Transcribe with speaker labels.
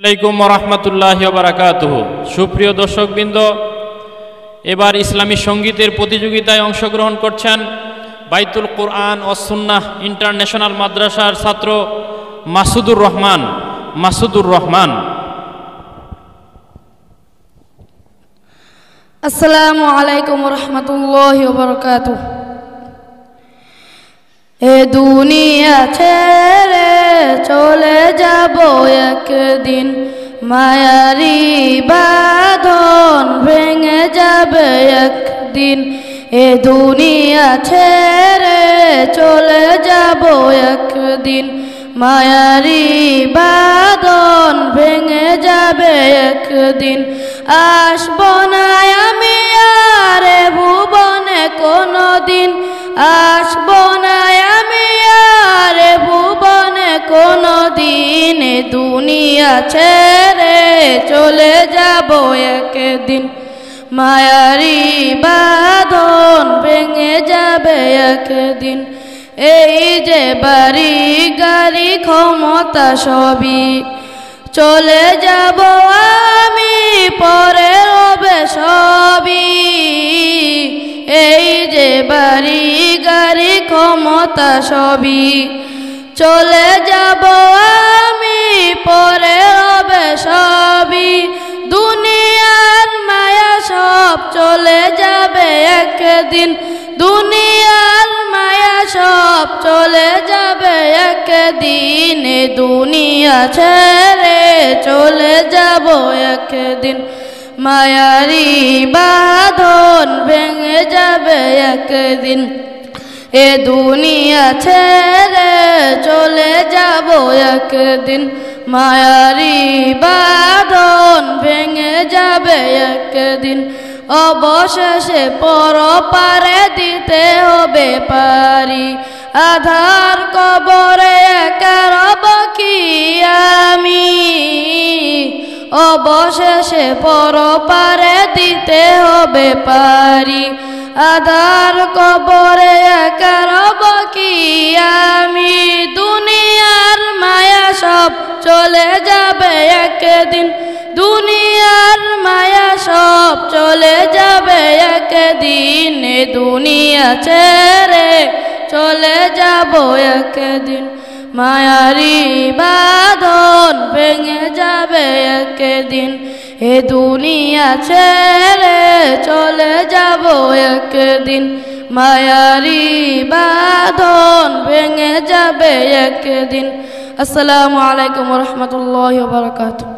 Speaker 1: আলাইকুম রাহমাতুল্লাহি ওয়া বারাকাতুহু। সুপ্রিয় দর্শকবৃন্দ, এবার ইসলামী সঙ্গীতের প্রতিযোগিতায় অংশগ্রহণ করছেন বাইতুল কুরআন ও সুন্নাহ ইন্টারন্যাশনাল মাদ্রাসার ছাত্র মাসুদুর রহমান।
Speaker 2: আসসালামু আলাইকুম রাহমাতুল্লাহি ওয়া বারাকাতুহু। এ দুনিয়া ছেড়ে চলে যাব একদিন, মায়ারি বাঁধন ভেঙে যাবে একদিন। এ দুনিয়া ছেড়ে চলে যাব একদিন, মায়ারি বাঁধন ভেঙে যাবে একদিন। আসব না আমি আর ভুবনে কোনদিন, আসব না আমি আর ভুবনে কোনদিন। দুনিয়া ছেড়ে চলে যাব একদিন, মায়ারি বাঁধন ভেঙে যাবে একদিন। এই যে বাড়ি গাড়ি ক্ষমতা সবই চলে যাব আমি, পরে রবে সবই। এই যে বাড়ি গাড়ি ক্ষমতা সবই চলে যাব আমি, পরে রবে সবই। দুনিয়ার মায়া সব চলে যাবে একদিন, দুনিয়ার মায়া সব চলে যাবে একদিন। দুনিয়া ছেড়ে চলে যাব একদিন, মায়ারি বাঁধন ভেঙে যাবে একদিন। এ দুনিয়া ছেড়ে চলে যাব একদিন, মায়ারি বাঁধন ভেঙে যাবে একদিন। অবশেষে পরপারে দিতে হবে পারি, আধার কবরে একা রব কি আমি। অবশেষে পরপারে দিতে হবে পারি, আধার কবরে একা রব কি আমি। দুনিয়ার মায়া সব চলে যাবে একদিন, দুনিয়ার মায়া সব চলে যাবে একদিন। দুনিয়া ছেড়ে চলে যাব একদিন, মায়ারি বাঁধন ভেঙে যাবে একদিন। এ দুনিয়া ছেড়ে চলে যাব একদিন, মায়ারি বাঁধন ভেঙে যাবে একদিন। আসসালামু আলাইকুম রাহমাতুল্লাহি ওয়া বারাকাতুহু।